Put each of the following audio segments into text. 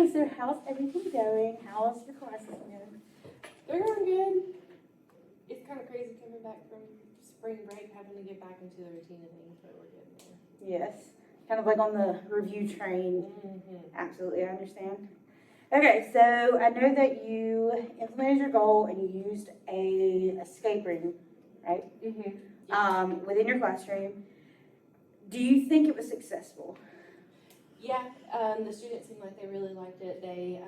Okay, so how's everything going? How's your classes going? They're going good. It's kind of crazy coming back from spring break, having to get back into the routine of things, but we're getting there. Yes, kind of like on the review train. Mm-hmm. Absolutely, I understand. Okay, so I know that you implemented your goal and you used a escape room, right? Mm-hmm. Yeah. Within your classroom. Do you think it was successful? Yeah, the students seemed like they really liked it. They,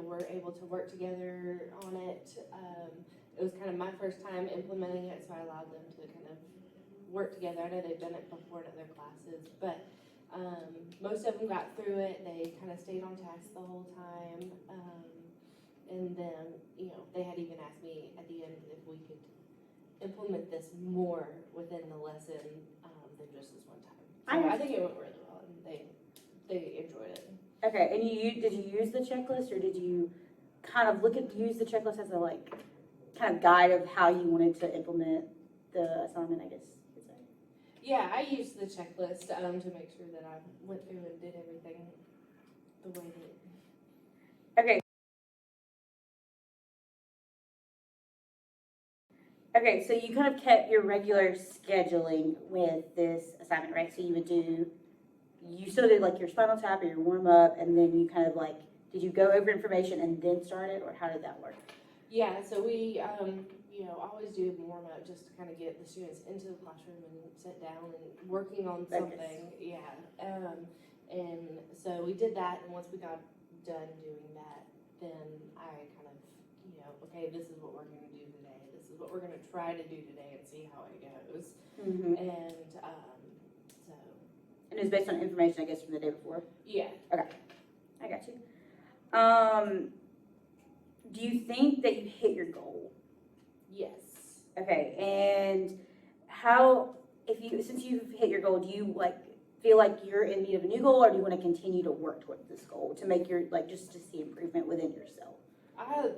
were able to work together on it. It was kind of my first time implementing it, so I allowed them to kind of work together. I know they've done it before in other classes, but most of them got through it. They kind of stayed on task the whole time. And then, they had even asked me at the end if we could implement this more within the lesson than just this one time. So I think it went really well, and they enjoyed it. Okay, and did you use the checklist, or did you kind of use the checklist as a kind of guide of how you wanted to implement the assignment, I guess you could say? Yeah, I used the checklist to make sure that I went through and did everything the way that. Okay. Okay, so you kind of kept your regular scheduling with this assignment, right? So you still did your spinal tap or your warm up, and then you kind of did you go over information and then start it, or how did that work? Yeah, so we, always do warm up just to kind of get the students into the classroom and sit down and working on something. Yeah, and so we did that, and once we got done doing that, then I kind of, okay, this is what we're going to do today. This is what we're going to try to do today and see how it goes. Mm-hmm. And And it was based on information, I guess, from the day before? Yeah. Okay, I got you. Do you think that you hit your goal? Yes. Okay, and since you've hit your goal, do you feel like you're in need of a new goal, or do you want to continue to work towards this goal to make your just to see improvement within yourself? I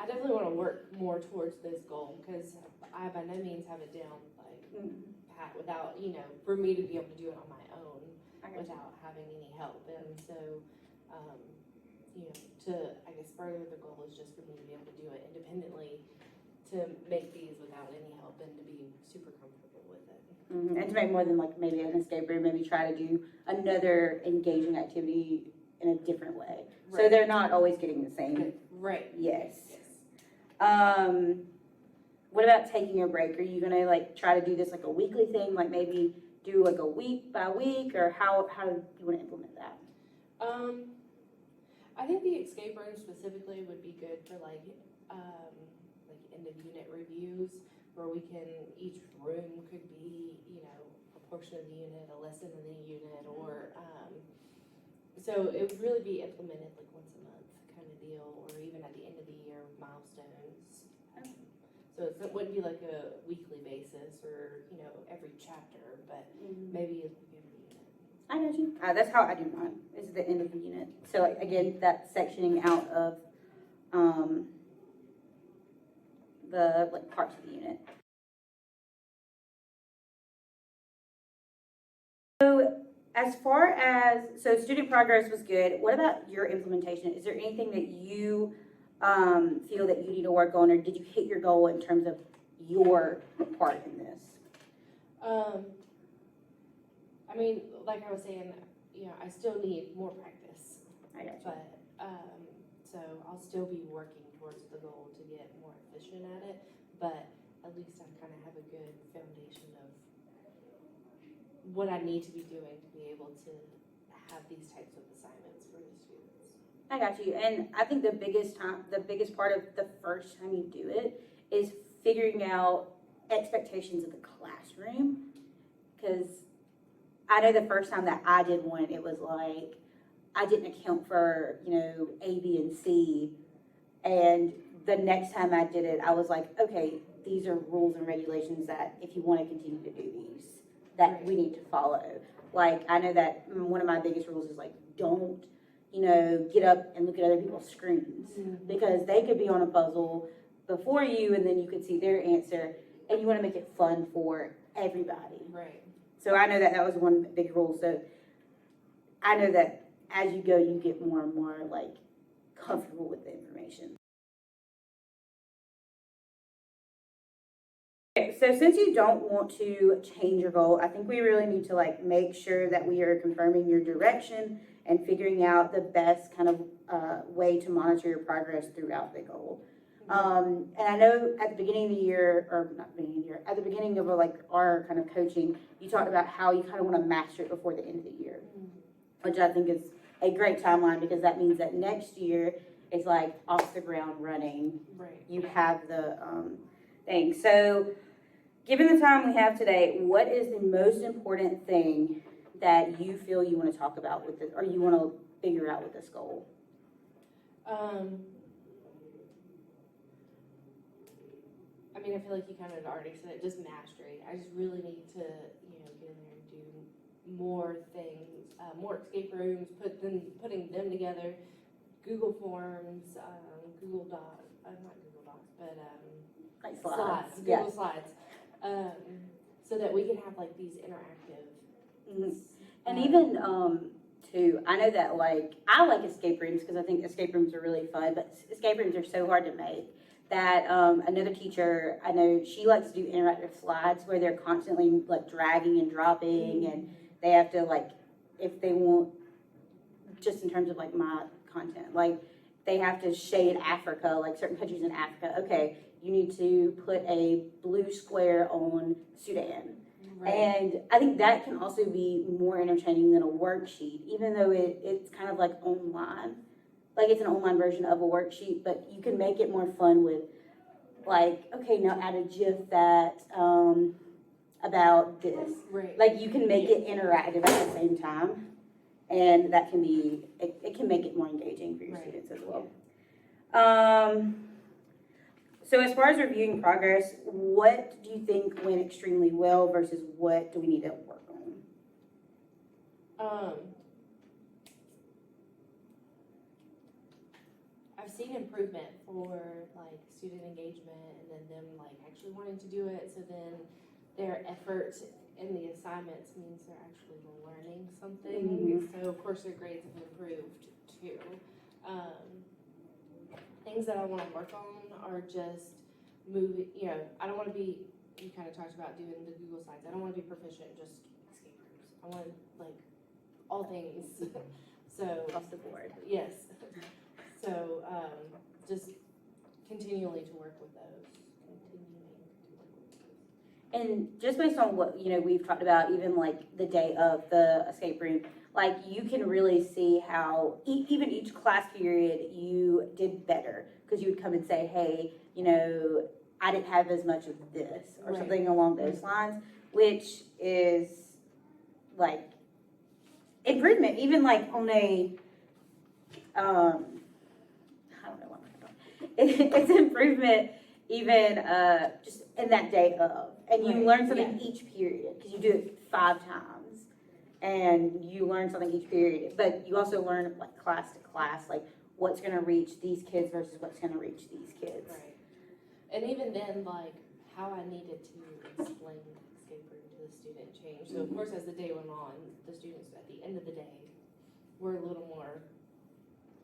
definitely want to work more towards this goal, because I by no means have it down pat without for me to be able to do it on my own without having any help. And so to I guess further the goal is just for me to be able to do it independently, to make these without any help, and to be super comfortable with it. Mm-hmm. And to make more than maybe an escape room, maybe try to do another engaging activity in a different way. Right. So they're not always getting the same. Right. Yes. What about taking a break? Are you gonna try to do this a weekly thing, maybe do a week by week, or how do you want to implement that? I think the escape room specifically would be good for end of unit reviews, where each room could be a portion of the unit, a lesson in the unit, or so it would really be implemented once a month kind of deal, or even at the end of the year with milestones. So it wouldn't be a weekly basis or every chapter, but maybe every unit. I got you. That's how I do mine. Is the end of the unit. So again, that's sectioning out of the parts of the unit. So as far as student progress was good. What about your implementation? Is there anything that you feel that you need to work on, or did you hit your goal in terms of your part in this? I mean, like I was saying, I still need more practice. I got you. But so I'll still be working towards the goal to get more efficient at it. But at least I kind of have a good foundation of what I need to be doing to be able to have these types of assignments for the students. I got you. And I think the biggest part of the first time you do it is figuring out expectations of the classroom. Because I know the first time that I did one, it was I didn't account for, A, B, and C. And the next time I did it, I was okay, these are rules and regulations that if you want to continue to do these, that we need to follow. I know that one of my biggest rules is don't, get up and look at other people's screens, because they could be on a puzzle before you, and then you could see their answer, and you want to make it fun for everybody. Right. So I know that was one big rule. So I know that as you go, you get more and more like comfortable with the information. Okay, so since you don't want to change your goal, I think we really need to like make sure that we are confirming your direction and figuring out the best kind of way to monitor your progress throughout the goal. And I know at the beginning of the year, or not beginning of the year, at the beginning of like our kind of coaching, you talked about how you kind of want to master it before the end of the year, which I think is a great timeline because that means that next year is like off the ground running. Right. You have the thing. So given the time we have today, what is the most important thing that you feel you want to talk about with this, or you want to figure out with this goal? I mean, I feel like you kind of already said it, just mastery. I just really need to, get in there and do more things, more escape rooms, putting them together, Google Forms, Google Docs, not Google Docs, but Like slides. Google Slides, so that we can have like these interactive. Mm-hmm. And even too, I know that like I like escape rooms because I think escape rooms are really fun, but escape rooms are so hard to make that another teacher I know, she likes to do interactive slides where they're constantly like dragging and dropping, and they have to like, if they want, just in terms of like my content, like they have to shade Africa, like certain countries in Africa. Okay, you need to put a blue square on Sudan. Right. And I think that can also be more entertaining than a worksheet, even though it's kind of like online. Like it's an online version of a worksheet, but you can make it more fun with like, okay, now add a GIF that about this. Right. Like you can make it interactive at the same time, and that can be, it can make it more engaging for your students as well. So as far as reviewing progress, what do you think went extremely well versus what do we need to work on? I've seen improvement for like student engagement and then them like actually wanting to do it. So then their effort in the assignments means they're actually learning something. Mm-hmm. So of course their grades have improved too. Things that I want to work on are just moving, I don't want to be, you kind of talked about doing the Google Slides. I don't want to be proficient in just escape rooms. I want like all things. So Across the board. Yes. So just continually to work with those. And just based on what, we've talked about, even like the day of the escape room, like you can really see how even each class period you did better because you would come and say, hey, I didn't have as much of this or something along those lines, which is like improvement, even like on a, I don't know what I'm talking about. It's improvement even just in that day of. And you learn something each period because you do it 5 times. And you learn something each period. But you also learn like class to class, like what's going to reach these kids versus what's going to reach these kids. Right. And even then, like how I needed to explain the escape room to the student changed. So of course, as the day went on, the students at the end of the day were a little more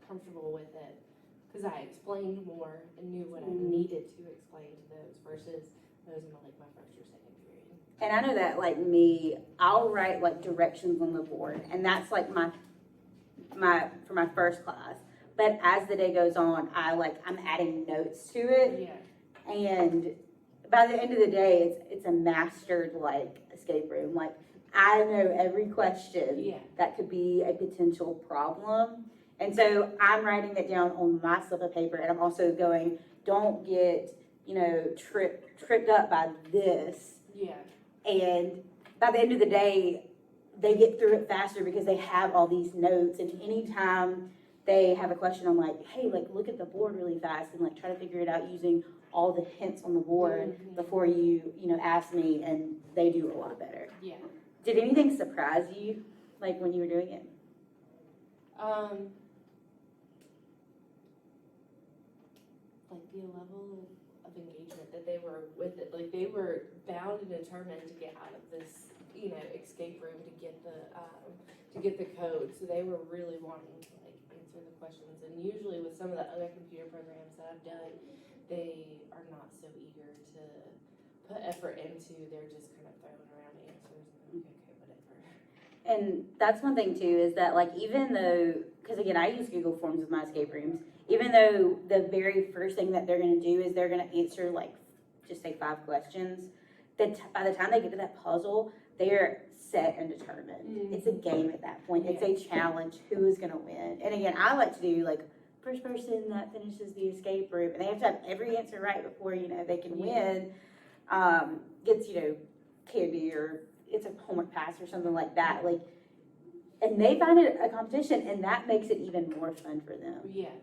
comfortable with it because I explained more and knew what I needed to explain to those versus those in like my first or second period. And I know that like me, I'll write like directions on the board, and that's like my for my first class. But as the day goes on, I'm adding notes to it. Yeah. And by the end of the day, it's a mastered like escape room. Like I know every question that could be a potential problem. And so I'm writing it down on my slip of paper, and I'm also going, don't get, tripped up by this. Yeah. And by the end of the day, they get through it faster because they have all these notes. And anytime they have a question, I'm like, hey, like look at the board really fast and like try to figure it out using all the hints on the board before you ask me, and they do a lot better. Yeah. Did anything surprise you, like when you were doing it? Like the level of engagement that they were with it. Like, they were bound and determined to get out of this, you know, escape room to get the code. So they were really wanting to, like, answer the questions. And usually with some of the other computer programs that I've done, they are not so eager to put effort into. They're just kind of throwing around answers and okay, whatever. And that's one thing too, is that like, even though, because again, I use Google Forms with my escape rooms, even though the very first thing that they're going to do is they're going to answer like, just say 5 questions, that by the time they get to that puzzle, they're set and determined. Mm-hmm. It's a game at that point. It's a challenge. Who is going to win? And again, I like to do like, first person that finishes the escape room, and they have to have every answer right before, you know, they can win, gets, you know, candy, or it's a homework pass or something like that. Like, and they find it a competition, and that makes it even more fun for them. Yeah.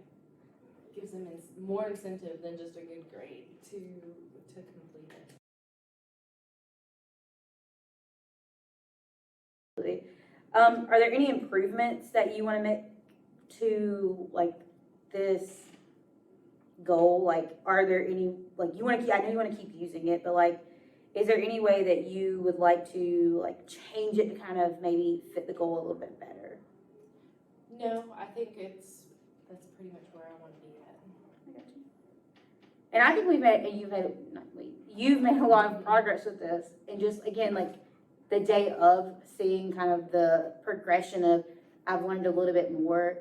Gives them more incentive than just a good grade to complete it. Are there any improvements that you want to make to like this goal? Like, are there any, like, you want to, I know you want to keep using it, but like, is there any way that you would like to like change it to kind of maybe fit the goal a little bit better? No, I think that's pretty much where I want to be at. I got you. And I think you've made a lot of progress with this, and just again, like the day of seeing kind of the progression of I've learned a little bit more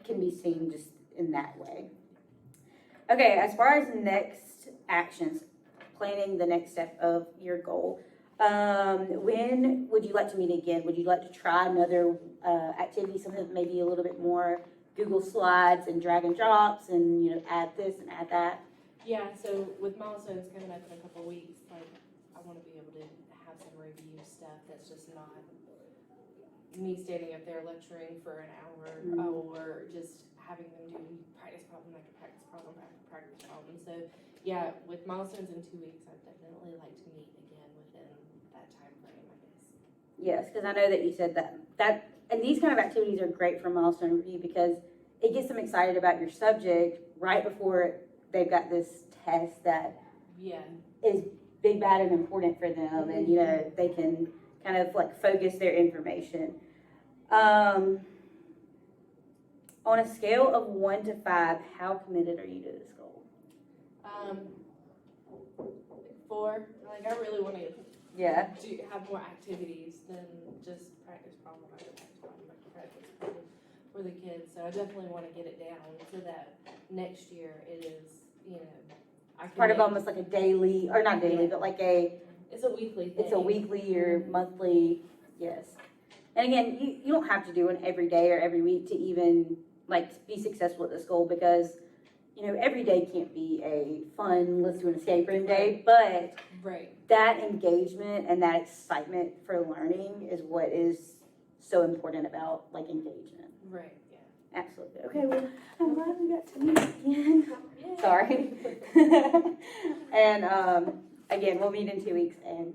can be seen just in that way. Okay, as far as next actions, planning the next step of your goal, when would you like to meet again? Would you like to try another activity, something maybe a little bit more Google Slides and drag and drops, and you know, add this and add that? Yeah, so with milestones coming up in a couple of weeks, like, I want to be able to have some review stuff that's just not me standing up there lecturing for an hour, or just having them do practice problem after practice problem after practice problem. So yeah, with milestones in 2 weeks, I'd definitely like to meet again within that time frame, I guess. Yes, because I know that you said that, and these kind of activities are great for milestone review because it gets them excited about your subject right before they've got this test that is big, bad, and important for them, and you know, they can kind of like focus their information. On a scale of 1 to 5, how committed are you to this goal? 4. Like, I really want to have more activities than just practice problem after practice problem after practice problem for the kids. So I definitely want to get it down so that next year it is, you know, I can part of almost like a daily, or not daily, but like it's a weekly thing. It's a weekly or monthly, yes. And again, you don't have to do it every day or every week to even like be successful at this goal, because you know, every day can't be a fun, let's do an escape room day, but that engagement and that excitement for learning is what is so important about like engagement. Right, yeah. Absolutely. Okay, well, I'm glad we got to meet again. Yeah. Sorry. And again, we'll meet in 2 weeks, and